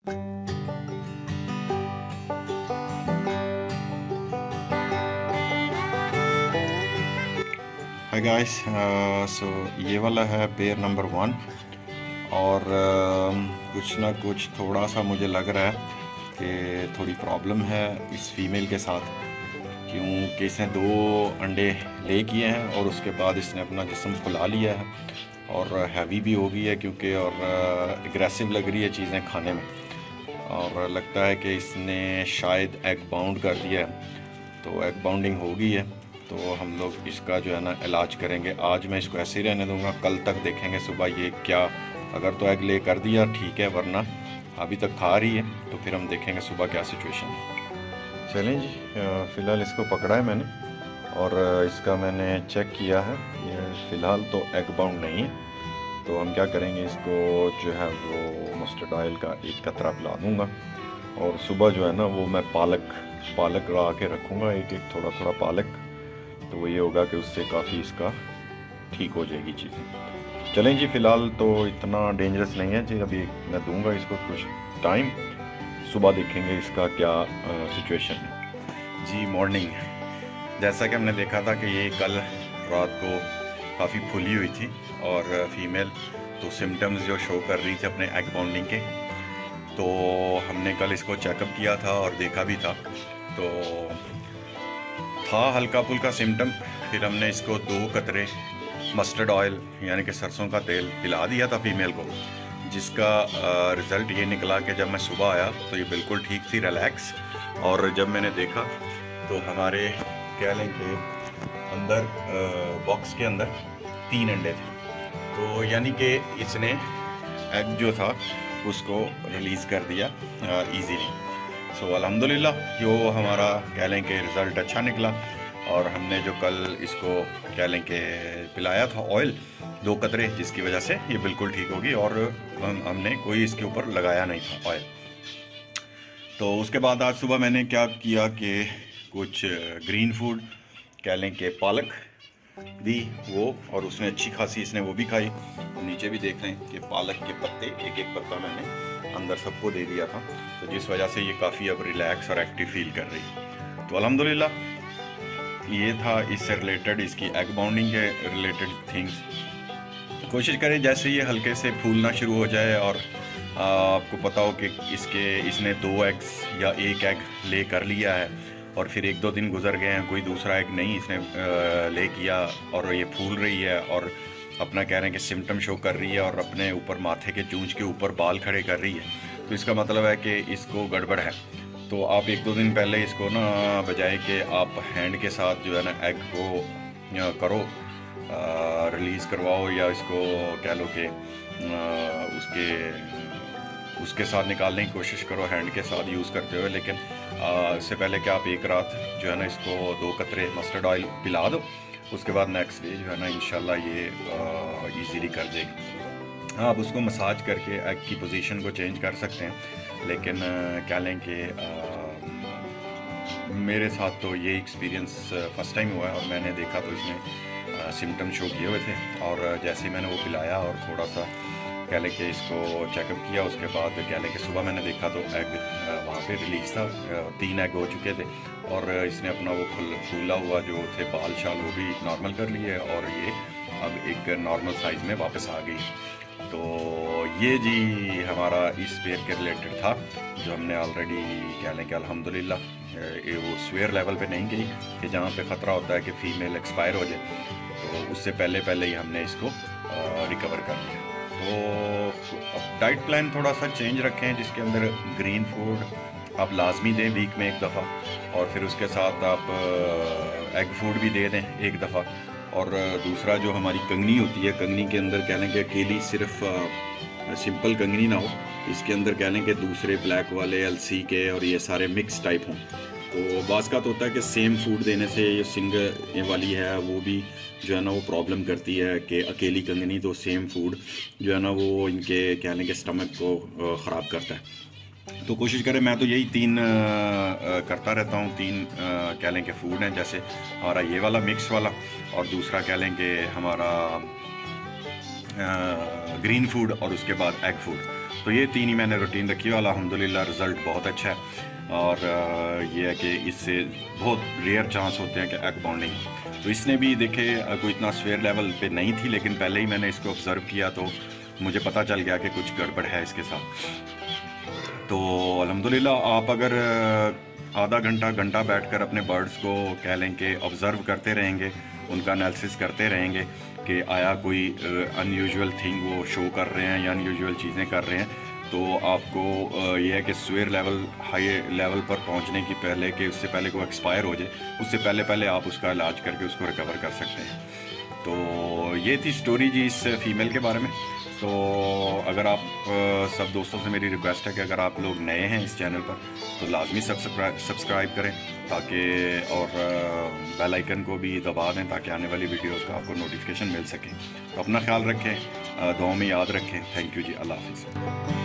Hi guys, सो ये वाला है पेयर नंबर 1 और कुछ ना कुछ थोड़ा सा मुझे लग रहा है कि थोड़ी प्रॉब्लम है इस फीमेल के साथ, क्योंकि इसने 2 अंडे ले किए हैं और उसके बाद इसने अपना जिस्म फुला लिया है और हैवी भी हो गई है क्योंकि और एग्रेसिव लग रही है चीज़ें खाने में, और लगता है कि इसने शायद एग बाउंड कर दिया है। तो एग बाउंडिंग हो गई है, तो हम लोग इसका जो है ना इलाज करेंगे। आज मैं इसको ऐसे ही रहने दूंगा, कल तक देखेंगे सुबह ये क्या, अगर तो एग ले कर दिया ठीक है, वरना अभी तक खा रही है तो फिर हम देखेंगे सुबह क्या सिचुएशन है। चलें जी, फ़िलहाल इसको पकड़ा है मैंने और इसका मैंने चेक किया है, ये फ़िलहाल तो एग बाउंड नहीं है। तो हम क्या करेंगे, इसको जो है वो मस्टर्ड ऑयल का एक कतरा पिला दूँगा और सुबह जो है ना वो मैं पालक ला के रखूँगा, एक एक थोड़ा थोड़ा पालक। तो वो ये होगा कि उससे काफ़ी इसका ठीक हो जाएगी चीज़ें। चलें जी, फ़िलहाल तो इतना डेंजरस नहीं है जी, अभी मैं दूंगा इसको कुछ टाइम, सुबह देखेंगे इसका क्या सिचुएशन है। जी मॉर्निंग, जैसा कि हमने देखा था कि ये कल रात को काफ़ी फूली हुई थी और फीमेल तो सिम्टम्स जो शो कर रही थी अपने एग बाउंडिंग के, तो हमने कल इसको चेकअप किया था और देखा भी था, तो था हल्का फुल्का सिम्टम। फिर हमने इसको 2 कतरे मस्टर्ड ऑयल यानी कि सरसों का तेल पिला दिया था फीमेल को, जिसका रिज़ल्ट ये निकला कि जब मैं सुबह आया तो ये बिल्कुल ठीक थी, रिलैक्स। और जब मैंने देखा तो हमारे कह लें कि अंदर बॉक्स के अंदर 3 अंडे थे, तो यानी कि इसने एग जो था उसको रिलीज़ कर दिया ईजीली। सो अल्हम्दुलिल्लाह जो हमारा कह लें कि रिज़ल्ट अच्छा निकला, और हमने जो कल इसको कह लें कि पिलाया था ऑयल 2 कतरे, जिसकी वजह से ये बिल्कुल ठीक होगी और हमने कोई इसके ऊपर लगाया नहीं था ऑयल। तो उसके बाद आज सुबह मैंने क्या किया कि कुछ ग्रीन फूड कह लें कि पालक दी वो, और उसने अच्छी खासी इसने वो भी खाई। तो नीचे भी देख लें कि पालक के पत्ते एक एक पत्ता मैंने अंदर सबको दे दिया था, तो जिस वजह से ये काफ़ी अब रिलैक्स और एक्टिव फील कर रही है। तो अल्हम्दुलिल्लाह ये था इससे रिलेटेड, इसकी एग बाउंडिंग के रिलेटेड थिंग्स। कोशिश करें जैसे ये हल्के से फूलना शुरू हो जाए और आपको पता हो कि इसने 2 एग्स या 1 एग ले कर लिया है और फिर 1-2 दिन गुजर गए हैं, कोई दूसरा एग नहीं इसने ले किया और ये फूल रही है और अपना कह रहे हैं कि सिम्टम शो कर रही है और अपने ऊपर माथे के चूंच के ऊपर बाल खड़े कर रही है, तो इसका मतलब है कि इसको गड़बड़ है। तो आप 1-2 दिन पहले इसको ना, बजाय कि आप हैंड के साथ जो है ना एग को करो रिलीज़ करवाओ या इसको कह लो कि उसके साथ निकालने की कोशिश करो हैंड के साथ यूज़ करते हुए, लेकिन इससे पहले कि आप एक रात जो है ना इसको 2 कतरे मस्टर्ड ऑयल पिला दो, उसके बाद नेक्स्ट डे जो है ना इंशाल्लाह ये ईजीली कर देगी। हाँ, आप उसको मसाज करके एग की पोजीशन को चेंज कर सकते हैं, लेकिन क्या लें कि मेरे साथ तो ये एक्सपीरियंस फ़र्स्ट टाइम हुआ है और मैंने देखा तो इसमें सिम्टम शो किए हुए थे, और जैसे ही मैंने वो पिलाया और थोड़ा सा कह लें कि इसको चेकअप किया, उसके बाद कह लें कि सुबह मैंने देखा तो एग वहाँ पे रिलीज़ था, 3 एग हो चुके थे और इसने अपना वो फूला हुआ जो थे बाल शाल वो भी नॉर्मल कर लिए और ये अब एक नॉर्मल साइज़ में वापस आ गई। तो ये जी हमारा इस पेयर के रिलेटेड था, जो हमने ऑलरेडी कह लें कि अल्हम्दुलिल्लाह ये वो स्वेयर लेवल पे नहीं गई कि जहाँ पे ख़तरा होता है कि फ़ीमेल एक्सपायर हो जाए, तो उससे पहले ही हमने इसको रिकवर कर लिया। तो अब डाइट प्लान थोड़ा सा चेंज रखें, जिसके अंदर ग्रीन फूड आप लाजमी दें वीक में 1 दफ़ा, और फिर उसके साथ आप एग फूड भी दे दें 1 दफ़ा। और दूसरा जो हमारी कंगनी होती है, कंगनी के अंदर कह लें कि अकेली सिर्फ सिंपल कंगनी ना हो, इसके अंदर कह लें कि दूसरे ब्लैक वाले अलसी के और ये सारे मिक्स टाइप हों। तो बाज़ का तो होता है कि सेम फूड देने से ये सिंगल वाली है वो भी जो है ना वो प्रॉब्लम करती है कि अकेली कंगनी तो सेम फूड जो है ना वो इनके कह लें कि स्टमक को ख़राब करता है। तो कोशिश करें, मैं तो यही 3 करता रहता हूँ, 3 कह लें कि फूड हैं, जैसे हमारा ये वाला मिक्स वाला, और दूसरा कह लें कि हमारा ग्रीन फूड, और उसके बाद एग फूड। तो ये 3 ही मैंने रूटीन रखी है, अल्हम्दुलिल्लाह रिज़ल्ट बहुत अच्छा है। और ये है कि इससे बहुत रेयर चांस होते हैं कि एग बॉन्डिंग। तो इसने भी देखे कोई इतना स्वेयर लेवल पे नहीं थी, लेकिन पहले ही मैंने इसको ऑब्ज़र्व किया तो मुझे पता चल गया कि कुछ गड़बड़ है इसके साथ। तो अल्हम्दुलिल्लाह आप अगर आधा घंटा बैठकर अपने बर्ड्स को कह लें कि ऑब्ज़र्व करते रहेंगे, उनका एनालिसिस करते रहेंगे कि आया कोई अनयूजुअल थिंग वो शो कर रहे हैं या अनयूजुअल चीज़ें कर रहे हैं, तो आपको यह है कि स्वेयर लेवल हाई लेवल पर पहुंचने की पहले कि उससे पहले को एक्सपायर हो जाए, उससे पहले आप उसका इलाज करके उसको रिकवर कर सकते हैं। तो ये थी स्टोरी जी इस फीमेल के बारे में। तो अगर आप सब दोस्तों से मेरी रिक्वेस्ट है कि अगर आप लोग नए हैं इस चैनल पर तो लाजमी सब्सक्राइब करें, ताकि और बेल आइकन को भी दबा दें ताकि आने वाली वीडियोस का आपको नोटिफिकेशन मिल सके। तो अपना ख्याल रखें, दुआ में याद रखें। थैंक यू जी, अल्लाह हाफ़िज़।